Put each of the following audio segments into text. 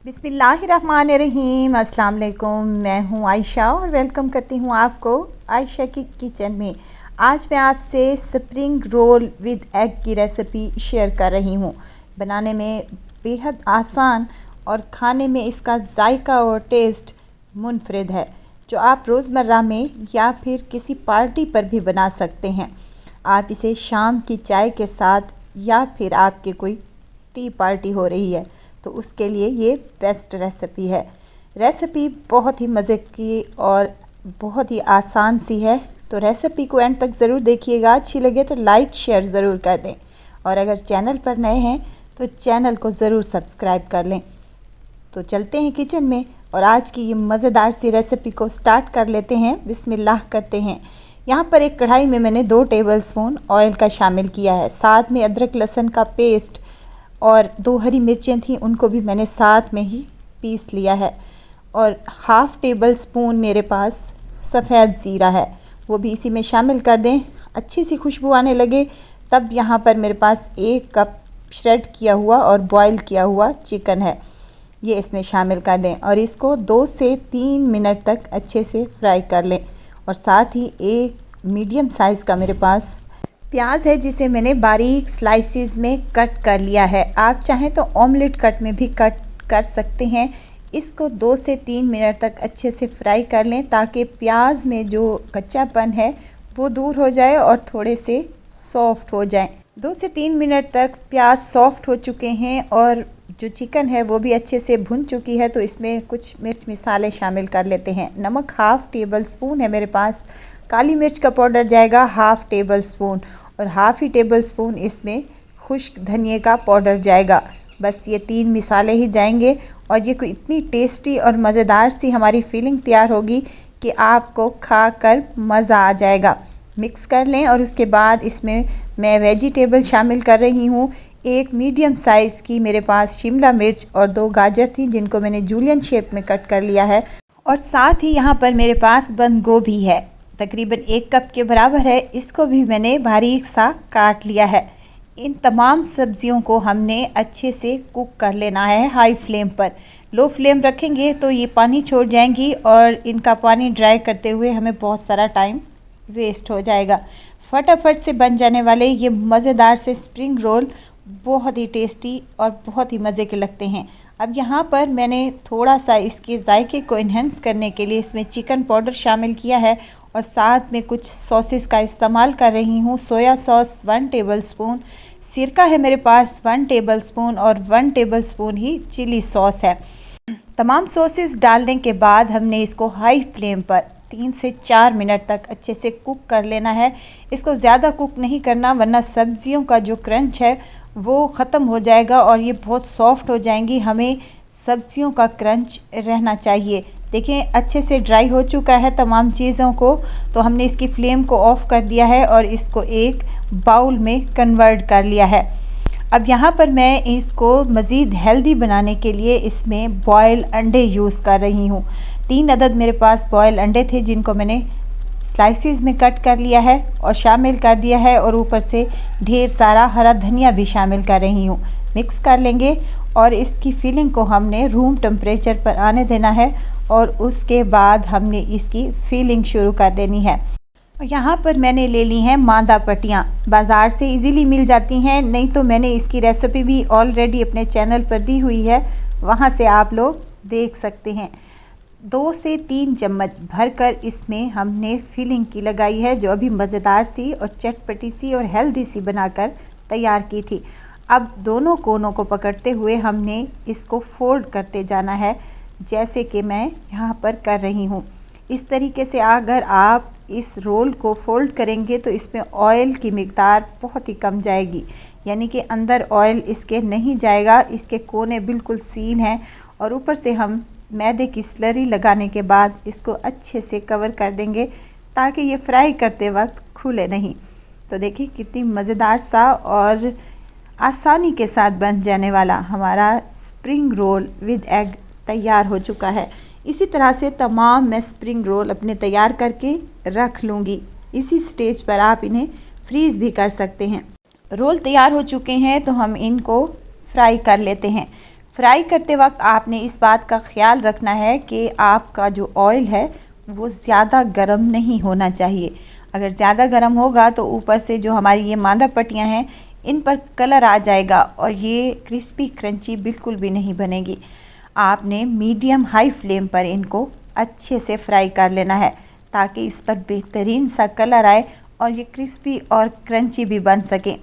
बिस्मिल्लाहिर्रहमानिर्रहीम। अस्सलाम वालेकुम। मैं हूं आयशा और वेलकम करती हूं आपको आयशा की किचन में। आज मैं आपसे स्प्रिंग रोल विद एग की रेसिपी शेयर कर रही हूं। बनाने में बेहद आसान और खाने में इसका जायका और टेस्ट मुनफरिद है, जो आप रोज़मर्रा में या फिर किसी पार्टी पर भी बना सकते हैं। आप इसे शाम की चाय के साथ या फिर आपके कोई टी पार्टी हो रही है तो उसके लिए ये बेस्ट रेसिपी है। रेसिपी बहुत ही मज़े की और बहुत ही आसान सी है, तो रेसिपी को एंड तक ज़रूर देखिएगा। अच्छी लगे तो लाइक शेयर ज़रूर कर दें और अगर चैनल पर नए हैं तो चैनल को ज़रूर सब्सक्राइब कर लें। तो चलते हैं किचन में और आज की ये मज़ेदार सी रेसिपी को स्टार्ट कर लेते हैं। बिस्मिल्लाह करते हैं। यहाँ पर एक कढ़ाई में मैंने 2 टेबलस्पून ऑयल का शामिल किया है। साथ में अदरक लहसुन का पेस्ट और 2 हरी मिर्चें थी, उनको भी मैंने साथ में ही पीस लिया है। और हाफ़ टेबल स्पून मेरे पास सफ़ेद ज़ीरा है, वो भी इसी में शामिल कर दें। अच्छी सी खुशबू आने लगे तब यहाँ पर मेरे पास 1 कप श्रेड किया हुआ और बॉईल किया हुआ चिकन है, ये इसमें शामिल कर दें और इसको 2 से 3 मिनट तक अच्छे से फ्राई कर लें। और साथ ही एक मीडियम साइज़ का मेरे पास प्याज है, जिसे मैंने बारीक स्लाइसिस में कट कर लिया है। आप चाहें तो ऑमलेट कट में भी कट कर सकते हैं। इसको 2 से 3 मिनट तक अच्छे से फ्राई कर लें ताकि प्याज में जो कच्चापन है वो दूर हो जाए और थोड़े से सॉफ्ट हो जाए। 2 से 3 मिनट तक प्याज सॉफ्ट हो चुके हैं और जो चिकन है वो भी अच्छे से भुन चुकी है, तो इसमें कुछ मिर्च मसाले शामिल कर लेते हैं। नमक हाफ़ टेबल स्पून है मेरे पास। काली मिर्च का पाउडर जाएगा हाफ़ टेबल स्पून और हाफ़ ही टेबल स्पून इसमें खुश्क धनिए का पाउडर जाएगा। बस ये 3 मिसाले ही जाएंगे और ये कोई इतनी टेस्टी और मज़ेदार सी हमारी फीलिंग तैयार होगी कि आपको खाकर मज़ा आ जाएगा। मिक्स कर लें और उसके बाद इसमें मैं वेजिटेबल शामिल कर रही हूँ। एक मीडियम साइज़ की मेरे पास शिमला मिर्च और 2 गाजर थी, जिनको मैंने जूलियन शेप में कट कर लिया है। और साथ ही यहाँ पर मेरे पास बंद गोभी है, तकरीबन 1 कप के बराबर है। इसको भी मैंने बारीक सा काट लिया है। इन तमाम सब्जियों को हमने अच्छे से कुक कर लेना है हाई फ्लेम पर। लो फ्लेम रखेंगे तो ये पानी छोड़ जाएंगी और इनका पानी ड्राई करते हुए हमें बहुत सारा टाइम वेस्ट हो जाएगा। फटाफट से बन जाने वाले ये मज़ेदार से स्प्रिंग रोल बहुत ही टेस्टी और बहुत ही मज़े के लगते हैं। अब यहाँ पर मैंने थोड़ा सा इसके जायके को इन्हेंस करने के लिए इसमें चिकन पाउडर शामिल किया है और साथ में कुछ सॉसेस का इस्तेमाल कर रही हूँ। सोया सॉस 1 टेबलस्पून, सिरका है मेरे पास 1 टेबलस्पून और 1 टेबलस्पून ही चिली सॉस है। तमाम सॉसेस डालने के बाद हमने इसको हाई फ्लेम पर 3 से 4 मिनट तक अच्छे से कुक कर लेना है। इसको ज़्यादा कुक नहीं करना, वरना सब्जियों का जो क्रंच है वो ख़त्म हो जाएगा और ये बहुत सॉफ्ट हो जाएंगी। हमें सब्जियों का क्रंच रहना चाहिए। देखें अच्छे से ड्राई हो चुका है तमाम चीज़ों को, तो हमने इसकी फ्लेम को ऑफ़ कर दिया है और इसको एक बाउल में कन्वर्ट कर लिया है। अब यहाँ पर मैं इसको मज़ीद हेल्दी बनाने के लिए इसमें बॉयल अंडे यूज़ कर रही हूँ। 3 अदद मेरे पास बॉयल अंडे थे, जिनको मैंने स्लाइसिस में कट कर लिया है और शामिल कर दिया है और ऊपर से ढेर सारा हरा धनिया भी शामिल कर रही हूँ। मिक्स कर लेंगे और इसकी फिलिंग को हमने रूम टेम्परेचर पर आने देना है और उसके बाद हमने इसकी फिलिंग शुरू कर देनी है। यहाँ पर मैंने ले ली हैं मांदा पट्टियाँ, बाज़ार से इजीली मिल जाती हैं, नहीं तो मैंने इसकी रेसिपी भी ऑलरेडी अपने चैनल पर दी हुई है, वहाँ से आप लोग देख सकते हैं। 2 से 3 चम्मच भरकर इसमें हमने फिलिंग की लगाई है, जो अभी मज़ेदार सी और चटपटी सी और हेल्दी सी बनाकर तैयार की थी। अब दोनों कोनों को पकड़ते हुए हमने इसको फोल्ड करते जाना है, जैसे कि मैं यहाँ पर कर रही हूँ। इस तरीके से अगर आप इस रोल को फोल्ड करेंगे तो इसमें ऑयल की मिकदार बहुत ही कम जाएगी, यानी कि अंदर ऑयल इसके नहीं जाएगा। इसके कोने बिल्कुल सील हैं और ऊपर से हम मैदे की स्लरी लगाने के बाद इसको अच्छे से कवर कर देंगे ताकि ये फ्राई करते वक्त खुले नहीं। तो देखिए कितनी मज़ेदार सा और आसानी के साथ बन जाने वाला हमारा स्प्रिंग रोल विद एग तैयार हो चुका है। इसी तरह से तमाम मैं स्प्रिंग रोल अपने तैयार करके रख लूँगी। इसी स्टेज पर आप इन्हें फ्रीज़ भी कर सकते हैं। रोल तैयार हो चुके हैं तो हम इनको फ्राई कर लेते हैं। फ्राई करते वक्त आपने इस बात का ख्याल रखना है कि आपका जो ऑयल है वो ज़्यादा गर्म नहीं होना चाहिए। अगर ज़्यादा गर्म होगा तो ऊपर से जो हमारी ये मांदा पट्टियाँ हैं इन पर कलर आ जाएगा और ये क्रिस्पी क्रंची बिल्कुल भी नहीं बनेगी। आपने मीडियम हाई फ्लेम पर इनको अच्छे से फ्राई कर लेना है ताकि इस पर बेहतरीन सा कलर आए और ये क्रिस्पी और क्रंची भी बन सके।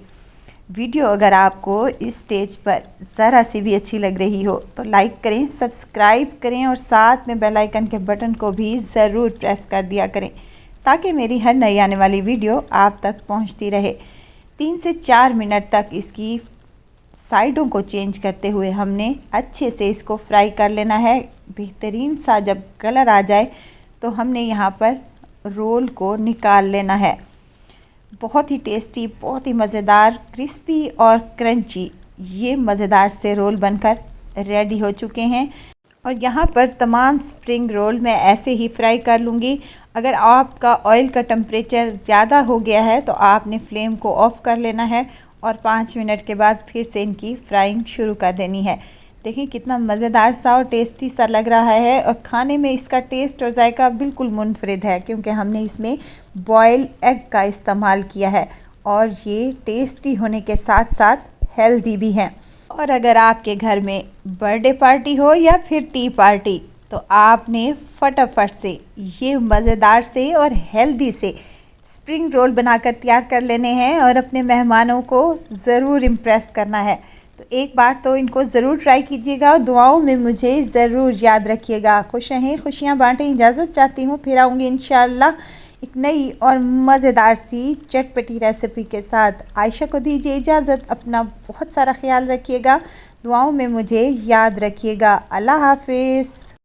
वीडियो अगर आपको इस स्टेज पर ज़रा सी भी अच्छी लग रही हो तो लाइक करें, सब्सक्राइब करें और साथ में बेल आइकन के बटन को भी ज़रूर प्रेस कर दिया करें ताकि मेरी हर नई आने वाली वीडियो आप तक पहुंचती रहे। 3 से 4 मिनट तक इसकी साइडों को चेंज करते हुए हमने अच्छे से इसको फ्राई कर लेना है। बेहतरीन सा जब कलर आ जाए तो हमने यहाँ पर रोल को निकाल लेना है। बहुत ही टेस्टी, बहुत ही मज़ेदार, क्रिस्पी और क्रंची ये मज़ेदार से रोल बनकर रेडी हो चुके हैं। और यहाँ पर तमाम स्प्रिंग रोल मैं ऐसे ही फ्राई कर लूँगी। अगर आपका ऑयल का टेम्परेचर ज़्यादा हो गया है तो आपने फ्लेम को ऑफ़ कर लेना है और 5 मिनट के बाद फिर से इनकी फ्राइंग शुरू कर देनी है। देखिए कितना मज़ेदार सा और टेस्टी सा लग रहा है और खाने में इसका टेस्ट और जायका बिल्कुल मुनफरिद है क्योंकि हमने इसमें बॉयल एग का इस्तेमाल किया है और ये टेस्टी होने के साथ साथ हेल्दी भी हैं। और अगर आपके घर में बर्थडे पार्टी हो या फिर टी पार्टी तो आपने फटाफट से ये मज़ेदार से और हेल्दी से स्प्रिंग रोल बनाकर तैयार कर लेने हैं और अपने मेहमानों को ज़रूर इम्प्रेस करना है। तो एक बार तो इनको ज़रूर ट्राई कीजिएगा और दुआओं में मुझे ज़रूर याद रखिएगा। खुश रहें, खुशियाँ बांटें, इजाज़त चाहती हूँ। फिर आऊँगी इंशाअल्लाह एक नई और मज़ेदार सी चटपटी रेसिपी के साथ। आयशा को दीजिए इजाज़त। अपना बहुत सारा ख्याल रखिएगा, दुआओं में मुझे याद रखिएगा। अल्लाह हाफिज़।